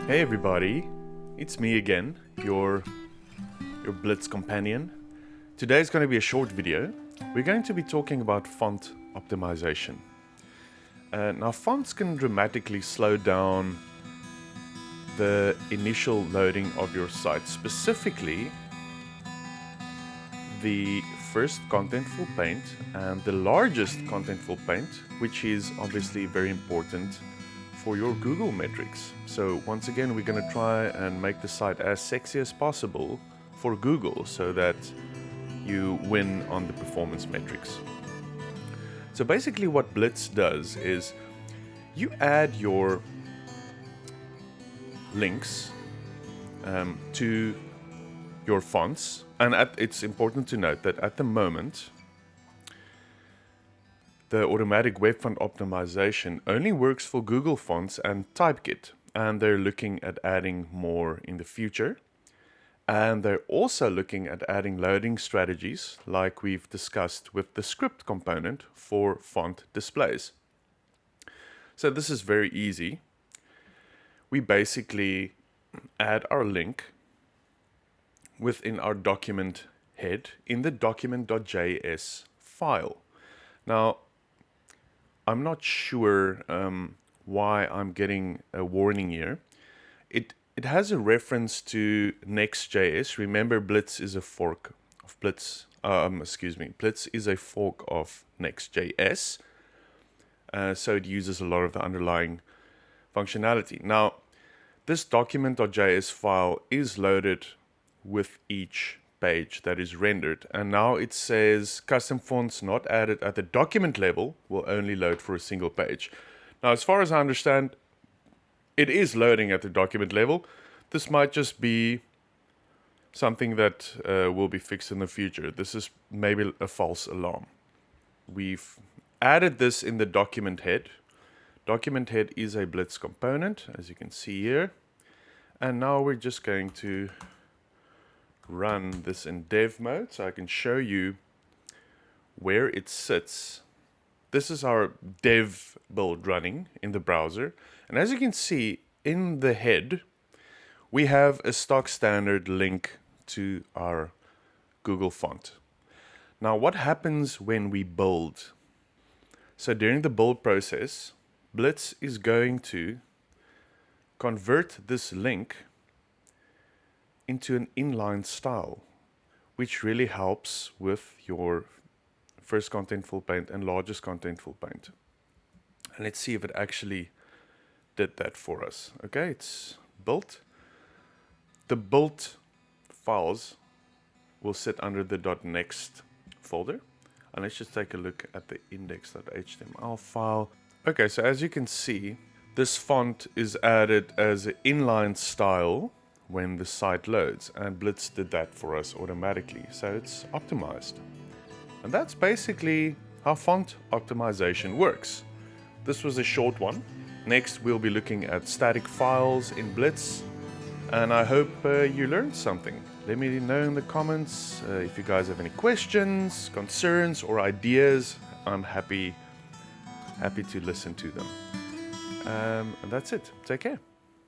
Hey everybody, it's me again, your Blitz companion. Today's going to be a short video. We're going to be talking about font optimization. Now fonts can dramatically slow down the initial loading of your site, specifically the first contentful paint and the largest contentful paint, which is obviously very important for your Google metrics. So once again, we're going to try and make the site as sexy as possible for Google so that you win on the performance metrics. So basically what Blitz does is you add your links to your fonts, and it's important to note that at the moment the automatic web font optimization only works for Google Fonts and TypeKit, and they're looking at adding more in the future. And they're also looking at adding loading strategies like we've discussed with the script component for font displays. So this is very easy. We basically add our link within our document head in the document.js file. Now, I'm not sure why I'm getting a warning here. It has a reference to Next.js. Remember, Blitz is a fork of Blitz. Blitz is a fork of Next.js. So it uses a lot of the underlying functionality. Now, this document.js file is loaded with each page that is rendered, and now it says custom fonts not added at the document level will only load for a single page. Now, as far as I understand, it is loading at the document level. This might just be something that will be fixed in the future. This is maybe a false alarm. We've added this in the document head. Document head is a Blitz component, as you can see here, and now we're just going to run this in dev mode so I can show you where it sits. This is our dev build running in the browser, and as you can see in the head we have a stock standard link to our Google font. Now what happens when we build? So during the build process, Blitz is going to convert this link into an inline style, which really helps with your first contentful paint and largest contentful paint. And let's see if it actually did that for us. Okay, it's built. The built files will sit under the .next folder. And let's just take a look at the index.html file. Okay, so as you can see, this font is added as an inline style when the site loads, and Blitz did that for us automatically, so it's optimized. And that's basically how font optimization works. This was a short one. Next we'll be looking at static files in Blitz, and I hope you learned something. Let me know in the comments if you guys have any questions, concerns, or ideas. I'm happy to listen to them. And that's it. Take care.